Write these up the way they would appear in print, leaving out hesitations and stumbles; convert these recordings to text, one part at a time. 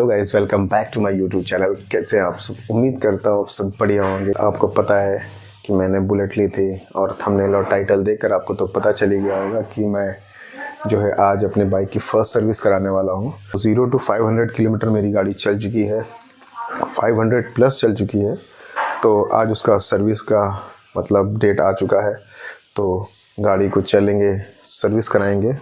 Guys, welcome back to my YouTube channel. कैसे हैं आप सब? उम्मीद करता हूँ आप सब बढ़िया होंगे। आपको पता है कि मैंने बुलेट ली थी और थंबनेल और टाइटल देखकर आपको तो पता चल ही गया होगा कि मैं जो है आज अपने बाइक की फ़र्स्ट सर्विस कराने वाला हूँ। 0 to 500 किलोमीटर मेरी गाड़ी चल चुकी है, 500 प्लस चल चुकी है। तो आज उसका सर्विस का मतलब डेट आ चुका है, तो गाड़ी को चलेंगे, सर्विस कराएंगे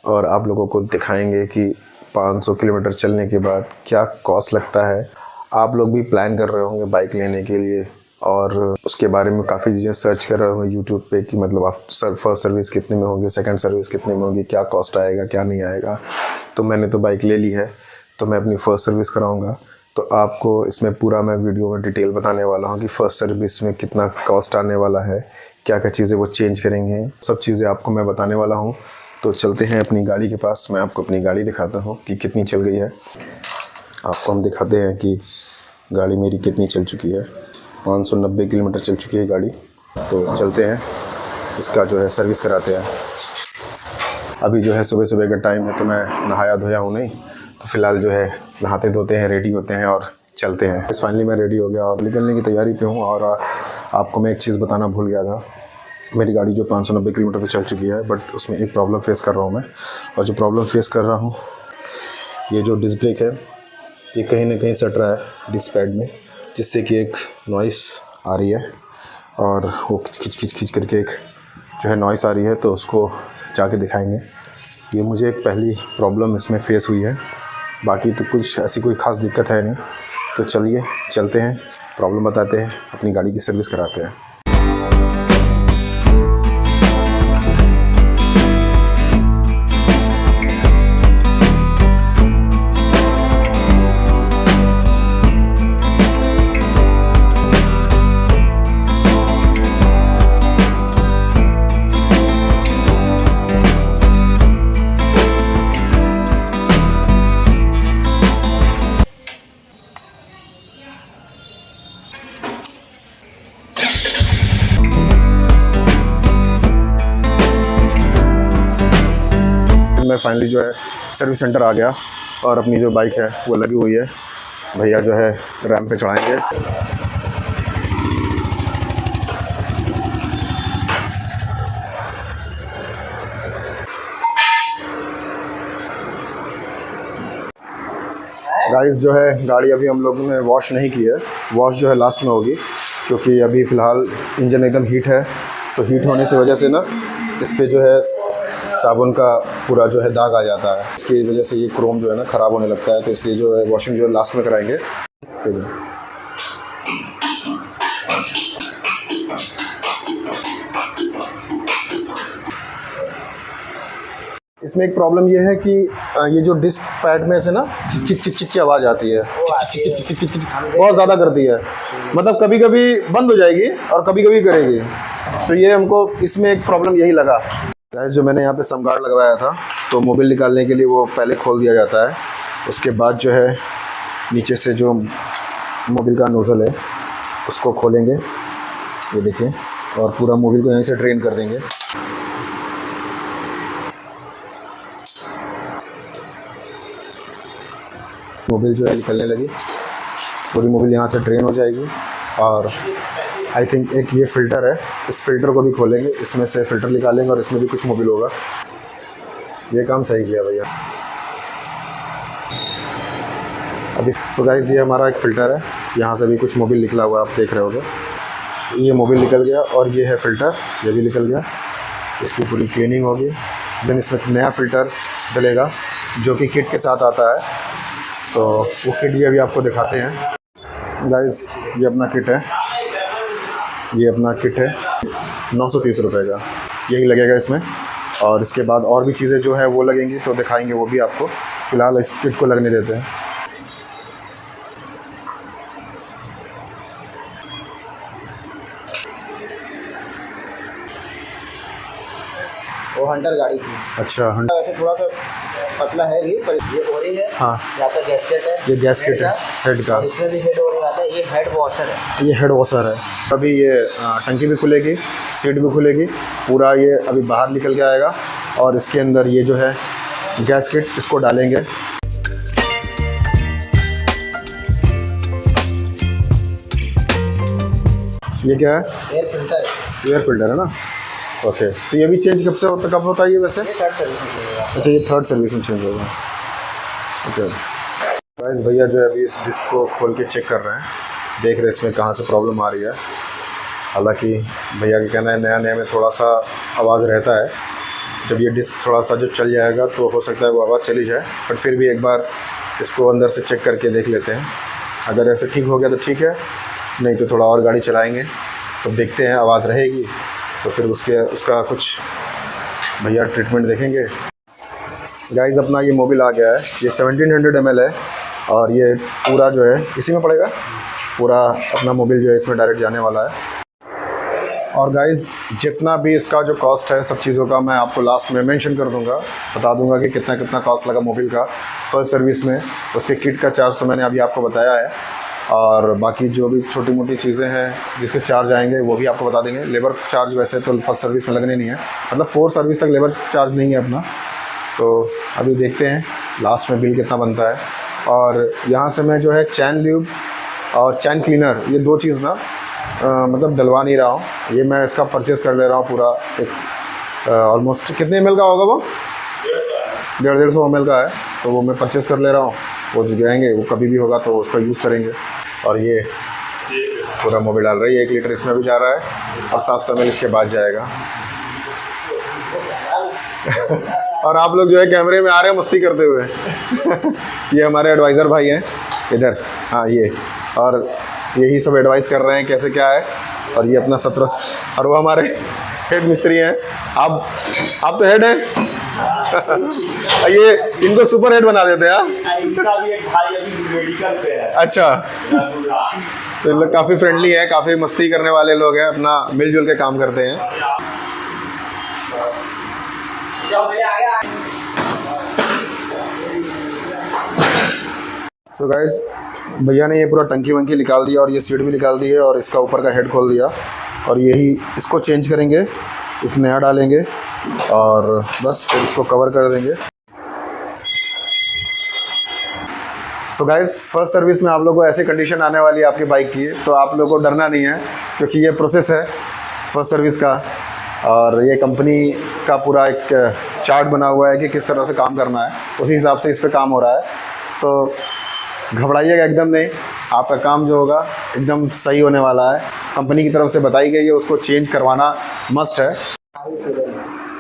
और आप लोगों को दिखाएंगे कि 500 किलोमीटर चलने के बाद क्या कॉस्ट लगता है। आप लोग भी प्लान कर रहे होंगे बाइक लेने के लिए और उसके बारे में काफ़ी चीज़ें सर्च कर रहे होंगे यूट्यूब पे कि मतलब आप फर्स्ट सर्विस कितने में होगी, सेकंड सर्विस कितने में होगी, क्या कॉस्ट आएगा, क्या नहीं आएगा। तो मैंने तो बाइक ले ली है, तो मैं अपनी फ़र्स्ट सर्विस कराऊँगा। तो आपको इसमें पूरा मैं वीडियो में डिटेल बताने वाला हूँ कि फ़र्स्ट सर्विस में कितना कॉस्ट आने वाला है, क्या क्या चीज़ें वो चेंज करेंगे, सब चीज़ें आपको मैं बताने वाला हूँ। तो चलते हैं अपनी गाड़ी के पास, मैं आपको अपनी गाड़ी दिखाता हूँ कि कितनी चल गई है। आपको हम दिखाते हैं कि गाड़ी मेरी कितनी चल चुकी है। 590 किलोमीटर चल चुकी है गाड़ी। तो चलते हैं, इसका जो है सर्विस कराते हैं। अभी जो है सुबह सुबह का टाइम है, तो मैं नहाया धोया हूँ नहीं, तो फ़िलहाल जो है नहाते धोते हैं, रेडी होते हैं और चलते हैं। इस फाइनली मैं रेडी हो गया और निकलने की तैयारी पे हूँ। और आपको मैं एक चीज़ बताना भूल गया था। मेरी गाड़ी जो 590 किलोमीटर तो चल चुकी है, बट उसमें एक प्रॉब्लम फेस कर रहा हूँ मैं। और जो प्रॉब्लम फेस कर रहा हूँ, ये जो डिस्क ब्रेक है, ये कहीं ना कहीं सट रहा है डिस्क पैड में, जिससे कि एक नॉइस आ रही है और वो खिच करके एक जो है नॉइस आ रही है। तो उसको जाके दिखाएंगे। ये मुझे एक पहली प्रॉब्लम इसमें फेस हुई है, बाकी तो कुछ ऐसी कोई ख़ास दिक्कत है नहीं। तो चलिए चलते हैं, प्रॉब्लम बताते हैं, अपनी गाड़ी की सर्विस कराते हैं। मैं फाइनली जो है सर्विस सेंटर आ गया और अपनी जो बाइक है वो लगी हुई है। भैया जो है रैंप पे चढ़ाएंगे। गाइस जो है गाड़ी अभी हम लोगों ने वॉश नहीं की है, वॉश जो है लास्ट में होगी, क्योंकि अभी फ़िलहाल इंजन एकदम हीट है। तो हीट होने से वजह से ना इस पर जो है साबुन का पूरा जो है दाग आ जाता है। इसकी वजह से ये क्रोम जो है ना ख़राब होने लगता है। तो इसलिए जो है वॉशिंग जो है लास्ट में कराएंगे। इसमें एक प्रॉब्लम ये है कि ये जो डिस्क पैड में से ना खिच की आवाज़ आती है, बहुत ज़्यादा करती है। मतलब कभी कभी बंद हो जाएगी और कभी कभी करेगी। तो ये हमको इसमें एक प्रॉब्लम यही लगा। गाइस जो मैंने यहाँ पे सम गार्ड लगवाया था, तो मोबिल निकालने के लिए वो पहले खोल दिया जाता है। उसके बाद जो है नीचे से जो मोबिल का नोज़ल है उसको खोलेंगे, ये देखिए, और पूरा मोबिल को यहीं से ड्रेन कर देंगे। मोबिल जो है निकलने लगी, पूरी मोबिल यहाँ से ड्रेन हो जाएगी। और आई थिंक एक ये फ़िल्टर है, इस फ़िल्टर को भी खोलेंगे, इसमें से फ़िल्टर निकालेंगे और इसमें भी कुछ मोबिल होगा। ये काम सही किया भैया। अभी सो गाइस ये हमारा एक फ़िल्टर है, यहाँ से भी कुछ मोबिल निकला हुआ आप देख रहे होगे। ये मोबिल निकल गया और ये है फ़िल्टर, ये भी निकल गया। इसकी पूरी क्लीनिंग होगी, देन इसमें नया फ़िल्टर डलेगा जो कि किट के साथ आता है। तो वो किट भी अभी आपको दिखाते हैं। गाइस ये अपना किट है, ये अपना किट है 930 रुपये का, यही लगेगा इसमें। और इसके बाद और भी चीज़ें जो है वो लगेंगी, तो दिखाएंगे वो भी आपको। फ़िलहाल इस किट को लगने देते हैं। वो हंटर गाड़ी थी। अच्छा, वैसे थोड़ा सा पतला है भी, पर ये ओरिंग है। हाँ, यहाँ पे गैसकेट है, ये गैसकेट है हेड का। इसमें भी हेड ओरिंग आता है। ये हेड वॉशर है, ये हेड वॉशर है। अभी ये टंकी भी खुलेगी, सीट भी खुलेगी, पूरा ये अभी बाहर निकल के आएगा। और इसके अंदर ये जो है गैसकेट, इसको डालेंगे। ये क्या है? Air filter. एयर फिल्टर है ना। ओके, तो ये भी चेंज कब होता है ये वैसे? ये थर्ड सर्विस में मिलेगा। अच्छा, ये थर्ड सर्विस में चेंज होगा। ओके गाइस, भैया जो है अभी इस डिस्क को खोल के चेक कर रहे हैं, देख रहे हैं इसमें कहाँ से प्रॉब्लम आ रही है। हालांकि भैया का कहना है नया नया में थोड़ा सा आवाज़ रहता है, जब ये डिस्क थोड़ा सा जब चल जाएगा तो हो सकता है वो आवाज़ चली जाए, बट फिर भी एक बार इसको अंदर से चेक करके देख लेते हैं। अगर ऐसे ठीक हो गया तो ठीक है, नहीं तो थोड़ा और गाड़ी चलाएँगे तो देखते हैं, आवाज़ रहेगी तो फिर उसका कुछ भैया ट्रीटमेंट देखेंगे। गाइस, अपना ये मोबिल आ गया है, ये 1700 ml है और ये पूरा जो है इसी में पड़ेगा, पूरा अपना मोबिल जो है इसमें डायरेक्ट जाने वाला है। और गाइस, जितना भी इसका जो कॉस्ट है सब चीज़ों का मैं आपको लास्ट में मेंशन कर दूंगा, बता दूंगा कि कितना कितना कॉस्ट लगा मोबिल का फर्स्ट सर्विस में। उसके किट का चार्ज तो मैंने अभी आपको बताया है, और बाकी जो भी छोटी मोटी चीज़ें हैं जिसके चार्ज आएंगे वो भी आपको बता देंगे। लेबर चार्ज वैसे तो फर्स्ट सर्विस में लगने नहीं है, मतलब 4 सर्विस तक लेबर चार्ज नहीं है अपना। तो अभी देखते हैं लास्ट में बिल कितना बनता है। और यहाँ से मैं जो है चैन ल्यूब और चैन क्लीनर, ये 2 चीज़ ना मतलब डलवा नहीं रहा हूँ, ये मैं इसका परचेज़ कर ले रहा हूँ पूरा। एक ऑलमोस्ट कितने ml का होगा वो? 150 ml का है, तो वो मैं परचेज़ कर ले रहा हूँ। वो जो जाएंगे वो कभी भी होगा तो उसका यूज़ करेंगे। और ये पूरा मोबिल डाल रही है, 1 लीटर इसमें भी जा रहा है और 700 ml इसके बाद जाएगा। और आप लोग जो है कैमरे में आ रहे हैं मस्ती करते हुए। ये हमारे एडवाइज़र भाई हैं इधर, हाँ ये, और यही सब एडवाइस कर रहे हैं कैसे क्या है। और ये अपना 17, और वो हमारे हेड मिस्त्री हैं। आप तो हेड हैं। ये इनको सुपर हेड बना देते हैं। इनका भी एक भाई अभी मेडिकल पे है। अच्छा, तो इन लोग काफ़ी फ्रेंडली है, काफ़ी मस्ती करने वाले लोग हैं, अपना मिलजुल के काम करते हैं। सो गाइस, भैया ने ये पूरा टंकी वंकी निकाल दिया और ये सीट भी निकाल दी है और इसका ऊपर का हेड खोल दिया, और यही इसको चेंज करेंगे, एक नया डालेंगे और बस फिर इसको कवर कर देंगे। सो गाइस, फर्स्ट सर्विस में आप लोगों को ऐसी कंडीशन आने वाली है आपकी बाइक की, तो आप लोगों को डरना नहीं है, क्योंकि ये प्रोसेस है फर्स्ट सर्विस का, और ये कंपनी का पूरा एक चार्ट बना हुआ है कि किस तरह से काम करना है, उसी हिसाब से इस पर काम हो रहा है। तो घबराइएगा एकदम नहीं, आपका काम जो होगा एकदम सही होने वाला है। कंपनी की तरफ से बताई गई है, उसको चेंज करवाना मस्ट है।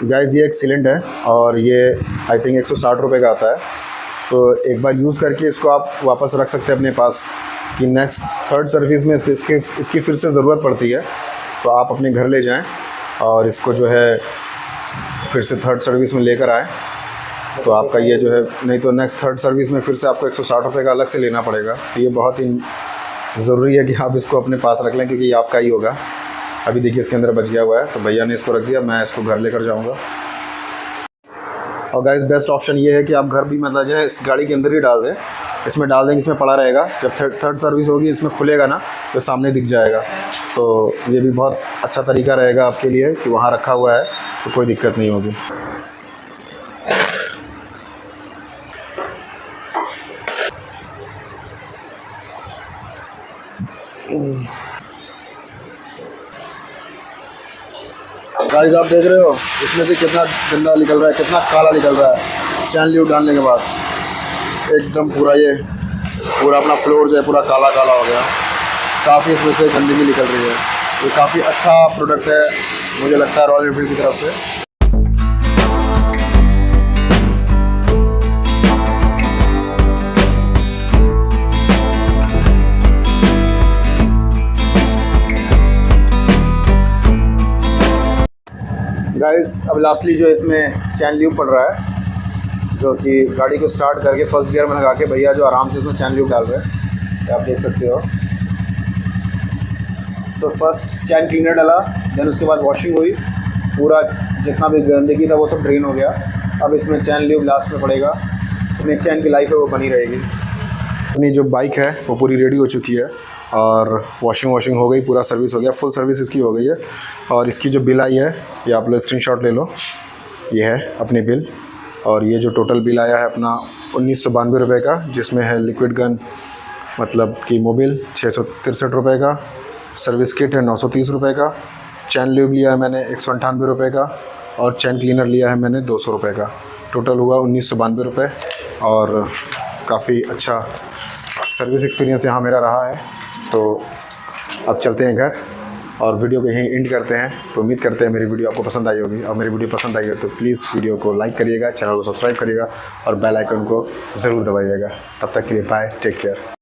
गाइस, ये एक सिलेंड है और ये आई थिंक 160 रुपये का आता है। तो एक बार यूज़ करके इसको आप वापस रख सकते हैं अपने पास, कि नेक्स्ट थर्ड सर्विस में इसकी फिर से ज़रूरत पड़ती है तो आप अपने घर ले जाएं और इसको जो है फिर से थर्ड सर्विस में लेकर आएँ, तो आपका ये जो है, नहीं तो नेक्स्ट थर्ड सर्विस में फिर से आपको 160 रुपये का अलग से लेना पड़ेगा। तो ये बहुत ही ज़रूरी है कि आप इसको अपने पास रख लें, क्योंकि ये आपका ही होगा। अभी देखिए इसके अंदर बच गया हुआ है, तो भैया ने इसको रख दिया, मैं इसको घर लेकर जाऊंगा। और गाइस, बेस्ट ऑप्शन ये है कि आप घर भी मतलब जो है इस गाड़ी के अंदर ही डाल दें, इसमें डाल देंगे, इसमें पड़ा रहेगा। जब थर्ड सर्विस होगी इसमें खुलेगा ना तो सामने दिख जाएगा। तो ये भी बहुत अच्छा तरीका रहेगा आपके लिए कि वहाँ रखा हुआ है तो कोई दिक्कत नहीं होगी। गाइस, आप देख रहे हो इसमें से कितना गंदा निकल रहा है, कितना काला निकल रहा है। चैन ल्यूब डालने के बाद एकदम पूरा अपना फ्लोर जो है पूरा काला काला हो गया। काफ़ी इसमें से गंदगी निकल रही है। ये काफ़ी अच्छा प्रोडक्ट है मुझे लगता है रॉयल एनफील्ड की तरफ से। गाइस, अब लास्टली जो इसमें चैन ल्यूब पड़ रहा है, जो कि गाड़ी को स्टार्ट करके फर्स्ट गियर में लगा के भैया जो आराम से इसमें चैन ल्यूब डाल रहे हैं, आप देख सकते हो। तो फर्स्ट चैन क्लीनर डाला, देन उसके बाद वॉशिंग हुई, पूरा जितना भी गंदगी था वो सब ड्रेन हो गया। अब इसमें चैन ल्यूब लास्ट में पड़ेगा, अपनी चैन की लाइफ है वो बनी रहेगी। अपनी जो बाइक है वो पूरी रेडी हो चुकी है और वॉशिंग हो गई, पूरा सर्विस हो गया, फुल सर्विस इसकी हो गई है। और इसकी जो बिल आई है ये आप लोग स्क्रीनशॉट ले लो, ये है अपनी बिल। और ये जो टोटल बिल आया है अपना 1992 रुपये का, जिसमें है लिक्विड गन मतलब कि मोबिल 663 रुपये का, सर्विस किट है 930 रुपये का। चैन ल्यूब लिया है मैंने 198 रुपये का और चैन क्लीनर लिया है मैंने 200 रुपये का। टोटल हुआ 1992 रुपये और काफ़ी अच्छा सर्विस एक्सपीरियंस यहाँ मेरा रहा है। तो अब चलते हैं घर और वीडियो को यहीं एंड करते हैं। तो उम्मीद करते हैं मेरी वीडियो आपको पसंद आई होगी और मेरी वीडियो पसंद आई हो तो प्लीज़ वीडियो को लाइक करिएगा, चैनल को सब्सक्राइब करिएगा और बेल आइकन को ज़रूर दबाइएगा। तब तक के लिए बाय, टेक केयर।